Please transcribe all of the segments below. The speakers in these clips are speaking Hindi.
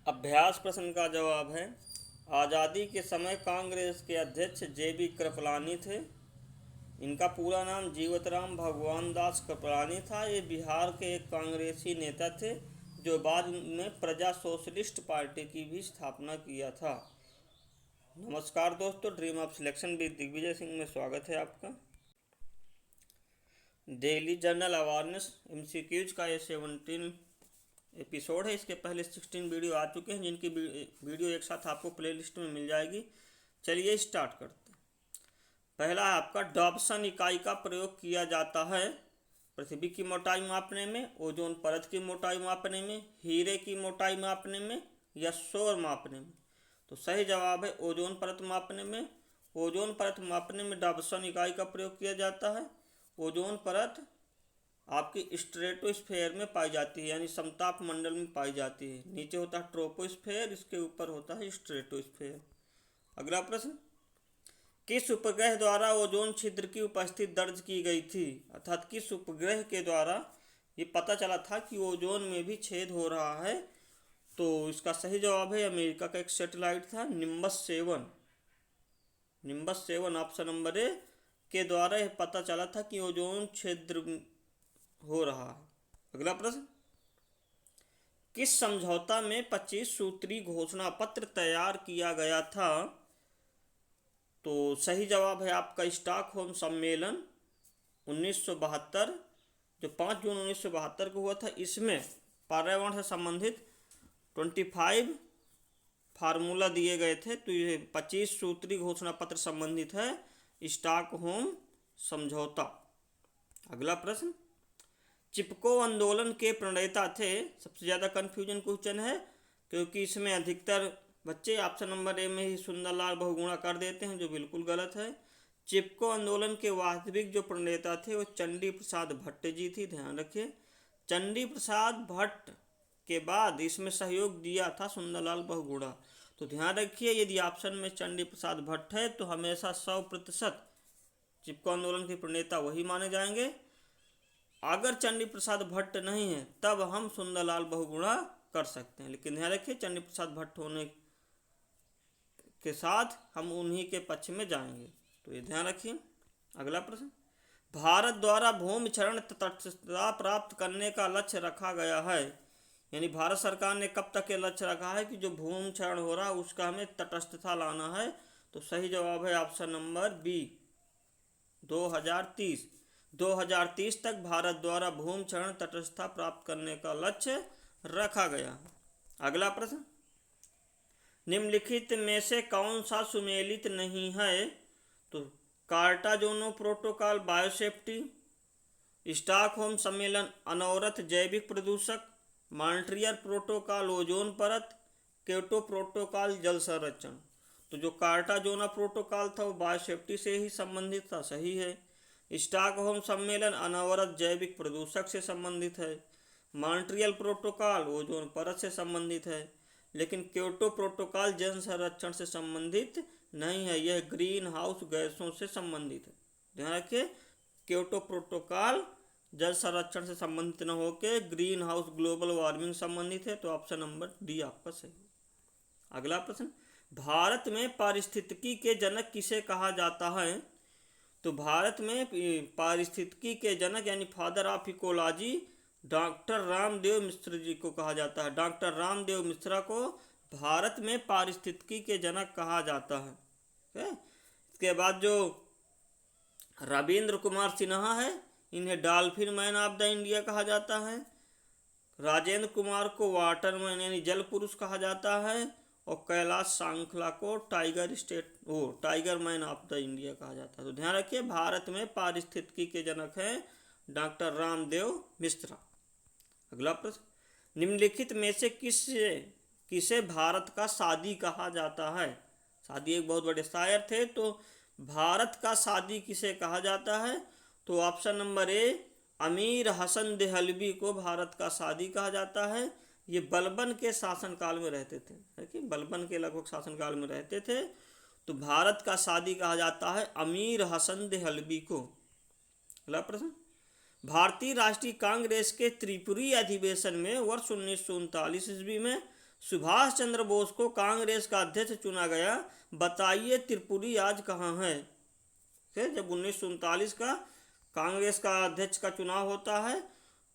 अभ्यास प्रश्न का जवाब है, आज़ादी के समय कांग्रेस के अध्यक्ष जे.बी. कृपलानी थे। इनका पूरा नाम जीवतराम भगवान दास कृपलानी था। ये बिहार के एक कांग्रेसी नेता थे जो बाद में प्रजा सोशलिस्ट पार्टी की भी स्थापना किया था। नमस्कार दोस्तों, dream of selection with Digvijay Singh में स्वागत है आपका। डेली जर्नल अवेयरनेस MCQs का ये 17 एपिसोड है। इसके पहले 16 वीडियो आ चुके हैं, जिनकी वीडियो एक साथ आपको प्लेलिस्ट में मिल जाएगी। चलिए स्टार्ट करते हैं। पहला है आपका, डॉप्सन इकाई का प्रयोग किया जाता है पृथ्वी की मोटाई मापने में, ओजोन परत की मोटाई मापने में, हीरे की मोटाई मापने में या शोर मापने में। तो सही जवाब है ओजोन परत मापने में। ओजोन परत मापने में डॉप्सन इकाई का प्रयोग किया जाता है। ओजोन परत आपकी स्ट्रेटोस्फेयर में पाई जाती है, यानी समताप मंडल में पाई जाती है। नीचे होता है ट्रोपोस्फेयर, इसके ऊपर होता है स्ट्रेटोस्फेयर। अगला प्रश्न, किस उपग्रह द्वारा ओजोन छिद्र की उपस्थिति दर्ज की गई थी? अर्थात किस उपग्रह के द्वारा ये पता चला था कि ओजोन में भी छेद हो रहा है? तो इसका सही जवाब है अमेरिका का एक सैटेलाइट था, निम्बस 7 ऑप्शन नंबर ए के द्वारा यह पता चला था कि ओजोन छिद्र हो रहा है। अगला प्रश्न, किस समझौता में 25 सूत्री घोषणा पत्र तैयार किया गया था? तो सही जवाब है आपका स्टॉकहोम सम्मेलन 1972, जो 5 जून 1972 को हुआ था। इसमें पर्यावरण से संबंधित 25 फार्मूला दिए गए थे। तो ये 25 सूत्री घोषणा पत्र संबंधित है स्टॉकहोम समझौता। अगला प्रश्न, चिपको आंदोलन के प्रणेता थे? सबसे ज़्यादा कन्फ्यूजन क्वेश्चन है, क्योंकि इसमें अधिकतर बच्चे ऑप्शन नंबर ए में ही सुंदरलाल बहुगुणा कर देते हैं, जो बिल्कुल गलत है। चिपको आंदोलन के वास्तविक जो प्रणेता थे वो चंडी प्रसाद भट्ट जी थी, ध्यान रखिए। चंडी प्रसाद भट्ट के बाद इसमें सहयोग दिया था सुंदरलाल बहुगुणा। तो ध्यान रखिए, यदि ऑप्शन में चंडी प्रसाद भट्ट है तो हमेशा 100% चिपको आंदोलन के प्रणेता वही माने जाएंगे। अगर चंडी प्रसाद भट्ट नहीं है तब हम सुंदरलाल बहुगुणा कर सकते हैं, लेकिन ध्यान रखिए चंडी प्रसाद भट्ट होने के साथ हम उन्हीं के पक्ष में जाएंगे, तो ये ध्यान रखिए। अगला प्रश्न, भारत द्वारा भूमि क्षरण तटस्थता प्राप्त करने का लक्ष्य रखा गया है, यानी भारत सरकार ने कब तक ये लक्ष्य रखा है कि जो भूमि क्षरण हो रहा है उसका हमें तटस्थता लाना है? तो सही जवाब है ऑप्शन नंबर बी, 2030 तक भारत द्वारा भूमि क्षरण तटस्थता प्राप्त करने का लक्ष्य रखा गया। अगला प्रश्न, निम्नलिखित में से कौन सा सुमेलित नहीं है? तो कार्टाजोनो प्रोटोकॉल बायोसेफ्टी, स्टॉकहोम सम्मेलन अनवरत जैविक प्रदूषक, मॉन्ट्रियल प्रोटोकॉल ओजोन परत, क्योटो प्रोटोकॉल जल संरक्षण। तो जो कार्टाजोना प्रोटोकॉल था वो बायोसेफ्टी से ही संबंधित था, सही है। स्टॉकहोम सम्मेलन अनवरत जैविक प्रदूषक से संबंधित है। मॉन्ट्रियल प्रोटोकॉल ओजोन परत से संबंधित है, लेकिन क्योटो प्रोटोकॉल जल संरक्षण से संबंधित नहीं है, यह ग्रीन हाउस गैसों से संबंधित है। ध्यान रखिए, क्योटो प्रोटोकॉल जल संरक्षण से संबंधित न होकर ग्रीन हाउस ग्लोबल वार्मिंग संबंधित है, तो ऑप्शन नंबर डी आपका सही। अगला प्रश्न, भारत में पारिस्थितिकी के जनक किसे कहा जाता है? तो भारत में पारिस्थितिकी के जनक यानी father of ecology doctor Ramdev Mishra ji को कहा जाता है। डॉक्टर रामदेव मिश्रा को भारत में पारिस्थितिकी के जनक कहा जाता है। इसके बाद जो रविंद्र कुमार सिन्हा है, इन्हें dolphin man of the India कहा जाता है। राजेंद्र कुमार को वाटर मैन यानी जल पुरुष कहा जाता है, और कैलाश सांखला को tiger man of the India कहा जाता है। तो ध्यान रखिए, भारत में पारिस्थितिकी के जनक हैं डॉक्टर रामदेव मिश्रा। अगला प्रश्न, निम्नलिखित में से किसे भारत का सादी कहा जाता है? सादी एक बहुत बड़े शायर थे, तो भारत का सादी किसे कहा जाता है? तो ऑप्शन नंबर ए, अमीर हसन देहलवी को भारत का सादी कहा जाता है। ये बलबन के शासनकाल में रहते थे, देखिए बलबन के लगभग शासनकाल में रहते थे। तो भारत का सादी कहा जाता है अमीर हसन देहलवी को। अगला प्रश्न, भारतीय राष्ट्रीय कांग्रेस के त्रिपुरी अधिवेशन में वर्ष 1939 ईस्वी में सुभाष चंद्र बोस को कांग्रेस का अध्यक्ष चुना गया, बताइए त्रिपुरी आज कहाँ है। फिर जब 1939 का कांग्रेस का अध्यक्ष का चुनाव होता है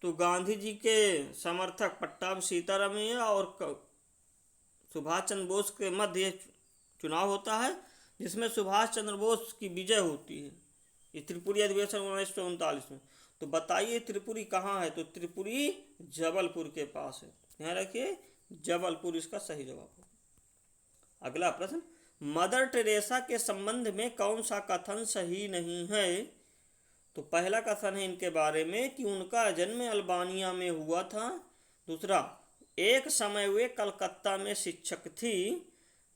तो गांधी जी के समर्थक पट्टाभी सीतारामैया और सुभाष चंद्र बोस के मध्य चुनाव होता है, जिसमें सुभाष चंद्र बोस की विजय होती है। ये त्रिपुरी अधिवेशन 1939 में। तो बताइए त्रिपुरी कहाँ है, तो त्रिपुरी जबलपुर के पास है। ध्यान रखिए, जबलपुर इसका सही जवाब है। अगला प्रश्न, मदर टेरेसा के संबंध में कौन सा कथन सही नहीं है। तो पहला कथन है इनके बारे में कि उनका जन्म अल्बानिया में हुआ था। दूसरा, एक समय वे कलकत्ता में शिक्षक थी।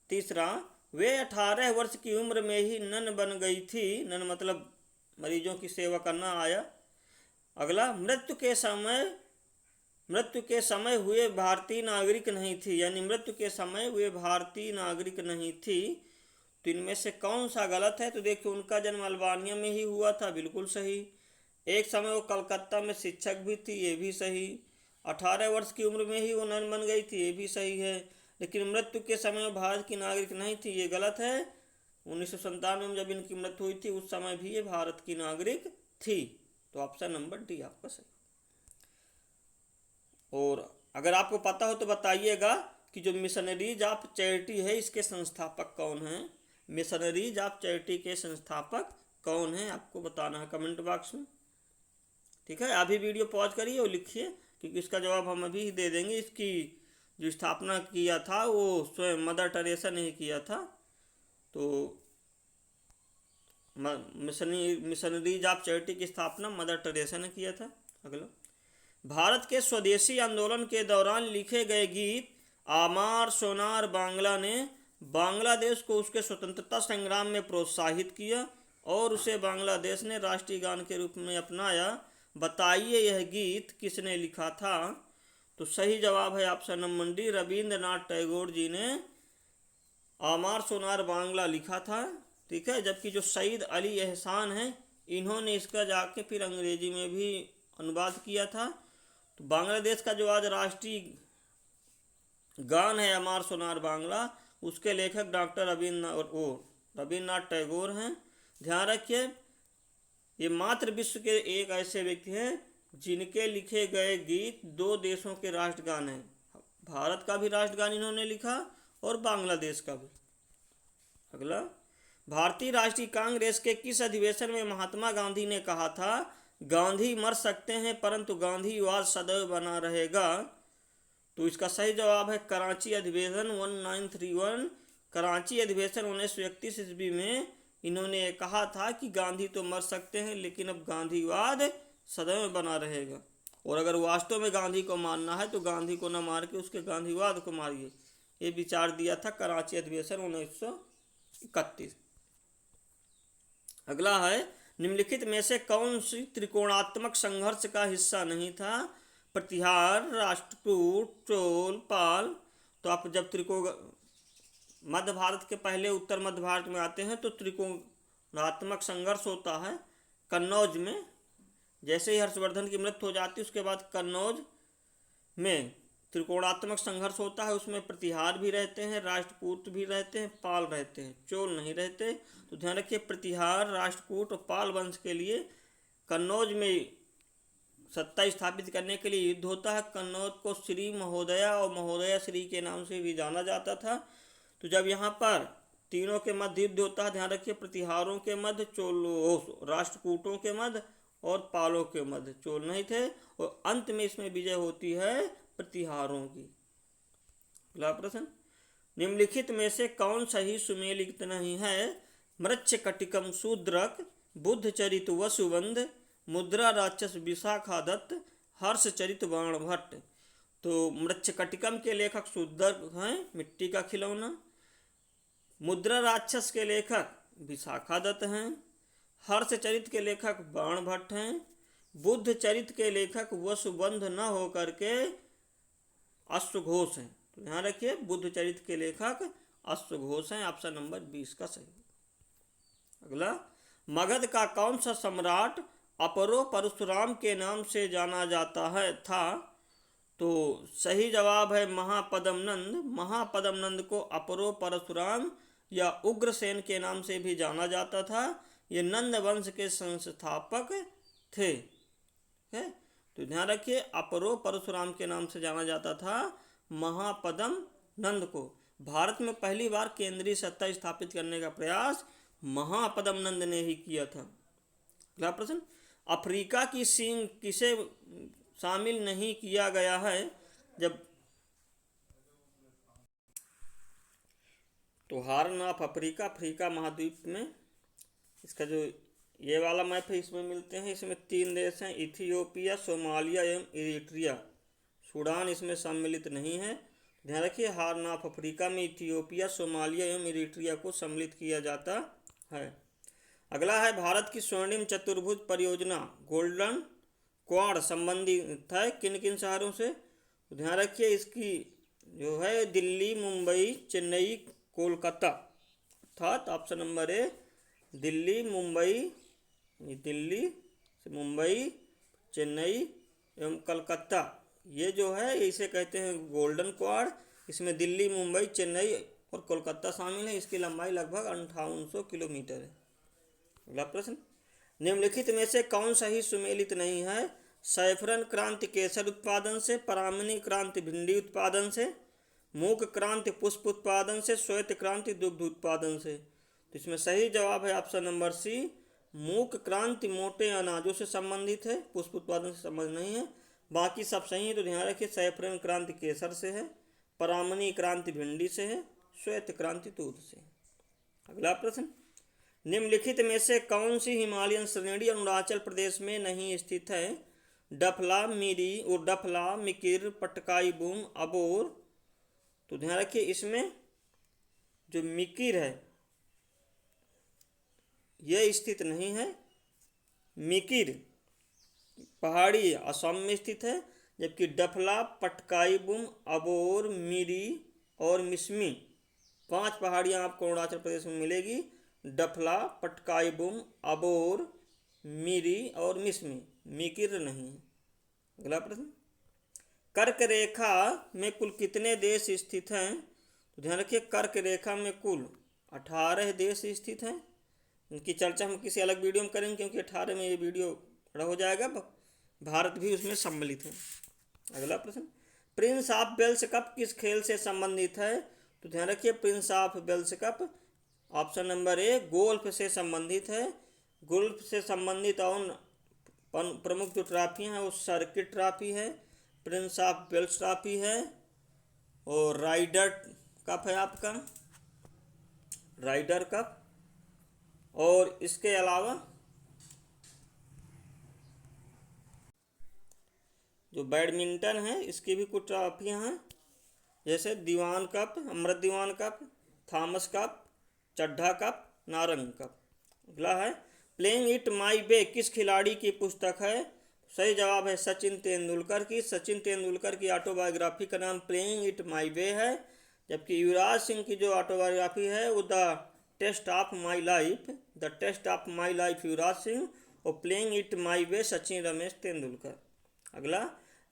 तीसरा, वे 18 वर्ष की उम्र में ही नन बन गई थी। नन मतलब मरीजों की सेवा करना आया। अगला, मृत्यु के समय हुए भारतीय नागरिक नहीं थी, यानी मृत्यु के समय वे भारतीय नागरिक नहीं थी। तो इनमें से कौन सा गलत है। तो देखिए, उनका जन्म अल्बानिया में ही हुआ था, बिल्कुल सही। एक समय वो कलकत्ता में शिक्षक भी थी, ये भी सही। 18 वर्ष की उम्र में ही वो नन बन गई थी, ये भी सही है। लेकिन मृत्यु के समय वो भारत की नागरिक नहीं थी, ये गलत है। 1997 में जब इनकी मृत्यु हुई थी उस समय भी ये भारत की नागरिक थी। तो ऑप्शन नंबर डी आपका सही। और अगर आपको पता हो तो बताइएगा कि जो मिशनरीज ऑफ चैरिटी है इसके संस्थापक कौन हैं। मिशनरीज ऑफ चैरिटी के संस्थापक कौन हैं, आपको बताना है कमेंट बॉक्स में। ठीक है, अभी वीडियो पॉज करिए और लिखिए, क्योंकि इसका जवाब हम अभी ही दे देंगे। इसकी जो स्थापना किया था वो स्वयं मदर टेरेसा ने किया था। तो मिशनरीज ऑफ चैरिटी की स्थापना मदर टेरेसा ने किया था। अगला, भारत के स्वदेशी आंदोलन के दौरान लिखे गए गीत आमार सोनार बांग्ला ने बांग्लादेश को उसके स्वतंत्रता संग्राम में प्रोत्साहित किया और उसे बांग्लादेश ने राष्ट्रीय गान के रूप में अपनाया। बताइए यह गीत किसने लिखा था। तो सही जवाब है option number D, Rabindranath Tagore ji ने आमार सोनार बांग्ला लिखा था। ठीक है, जबकि जो सईद अली एहसान है इन्होंने इसका जाके फिर अंग्रेजी में भी अनुवाद किया था। तो बांग्लादेश का जो आज राष्ट्रीय गान है अमार सोनार बांग्ला, उसके लेखक डॉक्टर रविंद्रनाथ टैगोर हैं। ध्यान रखिए, ये मात्र विश्व के एक ऐसे व्यक्ति हैं जिनके लिखे गए गीत दो देशों के राष्ट्रगान हैं। भारत का भी राष्ट्रगान इन्होंने लिखा और बांग्लादेश का भी। अगला, भारतीय राष्ट्रीय कांग्रेस के किस अधिवेशन में महात्मा गांधी ने कहा था गांधी मर सकते हैं परंतु गांधीवाद सदैव बना रहेगा। तो इसका सही जवाब है कराची अधिवेशन 1931। कराची अधिवेशन 1931 ईस्वी में इन्होंने कहा था कि गांधी तो मर सकते हैं लेकिन अब गांधीवाद सदैव बना रहेगा। और अगर वास्तव में गांधी को मानना है तो गांधी को न मार के उसके गांधीवाद को मारिए, ये विचार दिया था कराची अधिवेशन 1931। अगला है, निम्नलिखित में से कौन सी त्रिकोणात्मक संघर्ष का हिस्सा नहीं था। प्रतिहार, राष्ट्रकूट, चोल, पाल। तो आप जब मध्य भारत के पहले उत्तर मध्य भारत में आते हैं तो त्रिकोणात्मक संघर्ष होता है कन्नौज में। जैसे ही हर्षवर्धन की मृत्यु हो जाती है उसके बाद कन्नौज में त्रिकोणात्मक संघर्ष होता है। उसमें प्रतिहार भी रहते हैं, राष्ट्रकूट भी रहते हैं, पाल रहते हैं, चोल नहीं रहते। तो ध्यान रखिए, प्रतिहार, राष्ट्रकूट और पाल वंश के लिए कन्नौज में सत्ता स्थापित करने के लिए युद्ध होता है। कन्नौज को श्री महोदया और महोदया श्री के नाम से भी जाना जाता था। तो जब यहाँ पर तीनों के मध्य युद्ध होता है, ध्यान रखिए, प्रतिहारों के मध्य, राष्ट्रकूटों के मध्य और पालों के मध्य, चोल नहीं थे। और अंत में इसमें विजय होती है प्रतिहारों की। अगला प्रश्न, निम्नलिखित में से कौन सही सुमेलित नहीं है। मृच्छकटिकम शूद्रक, बुद्धचरित वसुबंध, मुद्रा राक्षस विशाखादत्त, हर्षचरित बाणभट्ट। तो मृच्छकटिकम के लेखक शूद्रक हैं, मिट्टी का खिलौना। मुद्रा राक्षस के लेखक विशाखादत्त हैं। हर्षचरित के लेखक बाणभट्ट हैं। बुद्धचरित के लेखक वसुबंध न होकर के अश्वघोष हैं। तो ध्यान रखिए, बुद्धचरित के लेखक अश्वघोष हैं। ऑप्शन नंबर 20 का सही। अगला, मगध का कौन सा सम्राट अपरो परशुराम के नाम से जाना जाता है था। तो सही जवाब है महापद्म नंद। महापद्म नंद को अपरो परशुराम या उग्रसेन के नाम से भी जाना जाता था। ये नंद वंश के संस्थापक थे। है, तो ध्यान रखिए, अपरो परशुराम के नाम से जाना जाता था महापद्म नंद को। भारत में पहली बार केंद्रीय सत्ता स्थापित करने का प्रयास महापद्म नंद ने ही किया था। अगला प्रश्न, अफ्रीका की सींग किसे शामिल नहीं किया गया है जब तो हॉर्न ऑफ अफ्रीका, अफ्रीका महाद्वीप में इसका जो ये वाला मैप है इसमें मिलते हैं। इसमें 3 देश हैं, इथियोपिया, सोमालिया एवं इरिट्रिया। सूडान इसमें सम्मिलित नहीं है। ध्यान रखिए, हॉर्न ऑफ अफ्रीका में इथियोपिया, सोमालिया एवं इरिट्रिया को सम्मिलित किया जाता है। अगला है, भारत की स्वर्णिम चतुर्भुज परियोजना गोल्डन क्वाड संबंधित है किन किन शहरों से? तो ध्यान रखिए, इसकी जो है दिल्ली, मुंबई, चेन्नई, कोलकाता। अर्थात ऑप्शन नंबर ए दिल्ली, मुंबई, चेन्नई एवं कलकत्ता, ये जो है इसे कहते हैं गोल्डन क्वाड। इसमें दिल्ली, मुंबई, चेन्नई और कोलकाता शामिल है। इसकी लंबाई लगभग 5800 किलोमीटर है। अगला प्रश्न, निम्नलिखित में से कौन सा ही सुमेलित नहीं है? सैफरन क्रांति केसर उत्पादन से, परामनी क्रांति भिंडी उत्पादन से, मूक क्रांति पुष्प उत्पादन से, श्वेत क्रांति दुग्ध उत्पादन से। तो इसमें सही जवाब है ऑप्शन नंबर सी, मूक क्रांति मोटे अनाजों से संबंधित है, पुष्प उत्पादन से संबंध नहीं है। बाकी सब सही है। तो ध्यान रखिए, सैफरन क्रांति केसर से है, परामनी क्रांति भिंडी से है, श्वेत क्रांति दूध से। अगला प्रश्न, निम्नलिखित में से कौन सी हिमालयन श्रेणी अरुणाचल प्रदेश में नहीं स्थित है? डफला, मिरी और डफला, मिकिर, पटकाई बूम, अबोर। तो ध्यान रखिए, इसमें जो मिकिर है यह स्थित नहीं है। मिकिर पहाड़ी असम में स्थित है, जबकि डफला, पटकाई बूम, अबोर, मिरी और मिसमी 5 पहाड़ियाँ आपको अरुणाचल प्रदेश में मिलेगी। डफला, पटकाई बूम, अबोर, मिरी और मिसमी, मिकिर नहीं है। अगला प्रश्न, कर्क रेखा में कुल कितने देश स्थित हैं? तो ध्यान रखिए, कर्क रेखा में कुल 18 देश स्थित हैं। इनकी चर्चा हम किसी अलग वीडियो में करेंगे, क्योंकि 18 में ये वीडियो बड़ा हो जाएगा, भारत भी उसमें सम्मिलित है। अगला प्रश्न, प्रिंस ऑफ वेल्स कप किस खेल से संबंधित है? तो ध्यान रखिए, Prince of Wales cup option number A golf से संबंधित है। गोल्फ से संबंधित और प्रमुख जो ट्रॉफियाँ हैं वो सर्किट ट्रॉफी है, प्रिंस ऑफ वेल्स ट्रॉफी है और राइडर कप है आपका, राइडर कप। और इसके अलावा जो बैडमिंटन है इसकी भी कुछ ट्रॉफियाँ हैं, जैसे Dewan cup, Amrit Dewan cup, Thomas cup, Chadha cup, Narang cup. अगला है, प्लेइंग इट माई वे किस खिलाड़ी की पुस्तक है? सही जवाब है सचिन तेंदुलकर की। सचिन तेंदुलकर की ऑटोबायोग्राफी का नाम प्लेइंग इट माई वे है, जबकि युवराज सिंह की जो ऑटोबायोग्राफी है वो the test of my life Yuvraj Singh, और playing it my way Sachin Ramesh Tendulkar. अगला,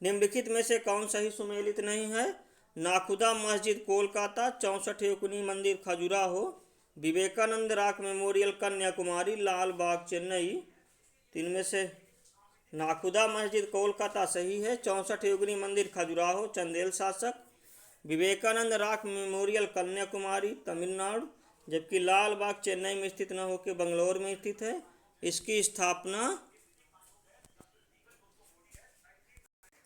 निम्नलिखित में से कौन सा ही सुमेलित नहीं है? नाखुदा मस्जिद कोलकाता, 64 योगिनी मंदिर खजुराहो, विवेकानंद रॉक मेमोरियल कन्याकुमारी, लाल बाग चेन्नई। 3 में से नाखुदा मस्जिद कोलकाता सही है, 64 योगिनी मंदिर खजुराहो चंदेल शासक, विवेकानंद रॉक मेमोरियल कन्याकुमारी तमिलनाडु, जबकि लाल बाग चेन्नई में स्थित न होकर बंगलौर में स्थित है। इसकी स्थापना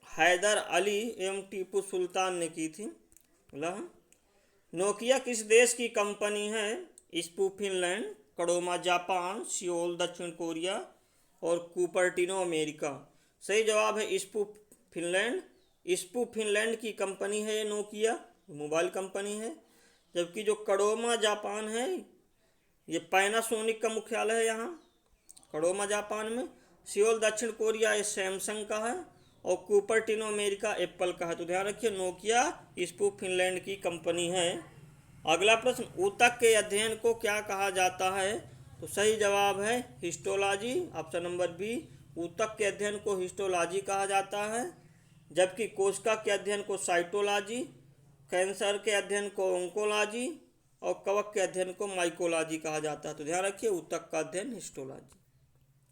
हैदर अली एवं टीपू सुल्तान ने की थी। नोकिया किस देश की कंपनी है? इस्पू फिनलैंड, कड़ोमा जापान, सियोल दक्षिण कोरिया और कुपर्टिनो अमेरिका। सही जवाब है इस्पू फिनलैंड। इस्पू फिनलैंड की कंपनी है ये नोकिया, मोबाइल कंपनी है। जबकि जो कड़ोमा जापान है ये पैनासोनिक का मुख्यालय है यहाँ कड़ोमा जापान में। सियोल दक्षिण कोरिया ये सैमसंग का है और कुपर्टिनो अमेरिका एप्पल का है। तो ध्यान रखिए, नोकिया इस्पू फिनलैंड की कंपनी है। अगला प्रश्न, ऊतक के अध्ययन को क्या कहा जाता है? तो सही जवाब है हिस्टोलॉजी, ऑप्शन नंबर बी। ऊतक के अध्ययन को हिस्टोलॉजी कहा जाता है। जबकि कोशिका के अध्ययन को साइटोलॉजी, कैंसर के अध्ययन को ओंकोलॉजी और कवक के अध्ययन को माइकोलॉजी कहा जाता है। तो ध्यान रखिए ऊतक का अध्ययन हिस्टोलॉजी।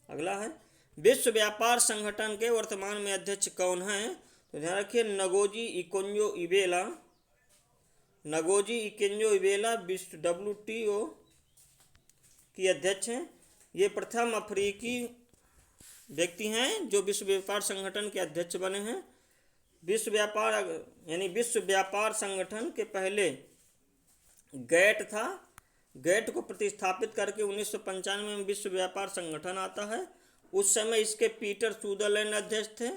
अगला है विश्व व्यापार संगठन के वर्तमान में अध्यक्ष कौन हैं? तो ध्यान रखिए नगोजी इकोंजो इवेला। नगोजी इकोंजो इवेला विश्व WTO की अध्यक्ष हैं। ये प्रथम अफ्रीकी व्यक्ति हैं जो विश्व व्यापार संगठन के अध्यक्ष बने हैं। विश्व व्यापार संगठन के पहले गैट था। गैट को प्रतिस्थापित करके 1995 में विश्व व्यापार संगठन आता है। उस समय इसके पीटर सुदरलैंड अध्यक्ष थे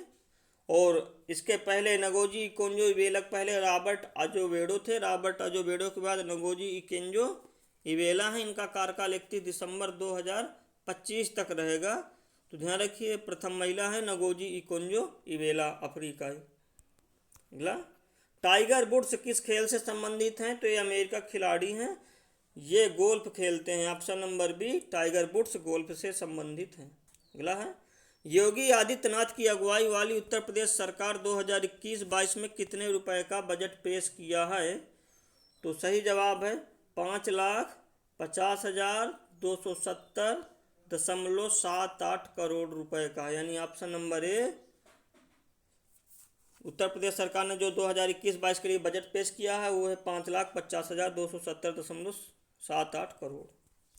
और इसके पहले नगोजी इकोंजो इवेला पहले रॉबर्ट अजोवेडो थे। रॉबर्ट अजोवेडो के बाद नगोजी इकोंजो इवेला है। इनका कार्यकाल 31 दिसंबर 2025 तक रहेगा। तो ध्यान रखिए प्रथम महिला है नगोजी इकोंजो इवेला, अफ्रीका। अगला टाइगर वुड्स किस खेल से संबंधित हैं? तो ये अमेरिका खिलाड़ी हैं। ये गोल्फ खेलते हैं। Option number B, Tiger Woods golf से संबंधित हैं। अगला है योगी आदित्यनाथ की अगुवाई वाली उत्तर प्रदेश सरकार 2021-22 में कितने रुपए का बजट पेश किया है? तो सही जवाब है 5,50,270.78 करोड़ रुपए का, यानी ऑप्शन नंबर ए। उत्तर प्रदेश सरकार ने जो 2021-22 के लिए बजट पेश किया है वो है 5,50,270.78 करोड़।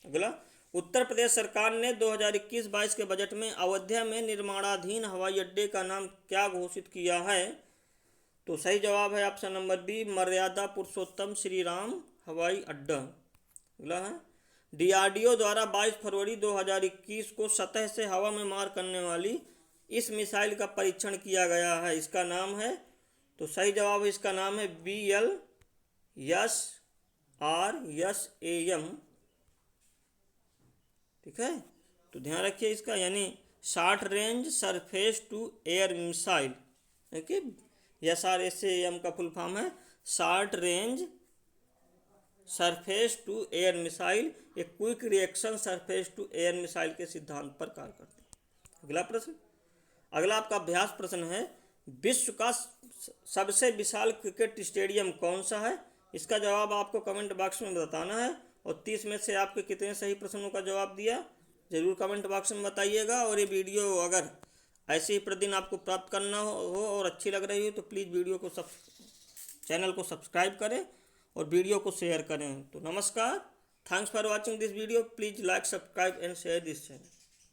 अगला उत्तर प्रदेश सरकार ने 2021-22 के बजट में अयोध्या में निर्माणाधीन हवाई अड्डे का नाम क्या घोषित किया है? तो सही जवाब है ऑप्शन नंबर बी, मर्यादा पुरुषोत्तम श्री राम हवाई अड्डा। अगला है DRDO द्वारा 22 फरवरी 2021 को सतह से हवा में मार करने वाली इस मिसाइल का परीक्षण किया गया है। इसका नाम है, तो सही जवाब है इसका नाम है BLSRSAM। ठीक है, तो ध्यान रखिए इसका, यानी short range surface to air missile. देखिए SRSAM का फुल फॉर्म है short range surface to air missile. एक quick reaction surface to air missile के सिद्धांत पर कार्य करते हैं। अगला प्रश्न, अगला आपका अभ्यास प्रश्न है विश्व का सबसे विशाल क्रिकेट स्टेडियम कौन सा है? इसका जवाब आपको कमेंट बॉक्स में बताना है और 30 में से आपके कितने सही प्रश्नों का जवाब दिया जरूर कमेंट बॉक्स में बताइएगा। और ये वीडियो अगर ऐसे ही प्रतिदिन आपको प्राप्त करना हो और अच्छी लग रही हो तो प्लीज़ वीडियो को चैनल को सब्सक्राइब करें और वीडियो को शेयर करें। तो नमस्कार, thanks for watching this video. Please like, subscribe and share this channel.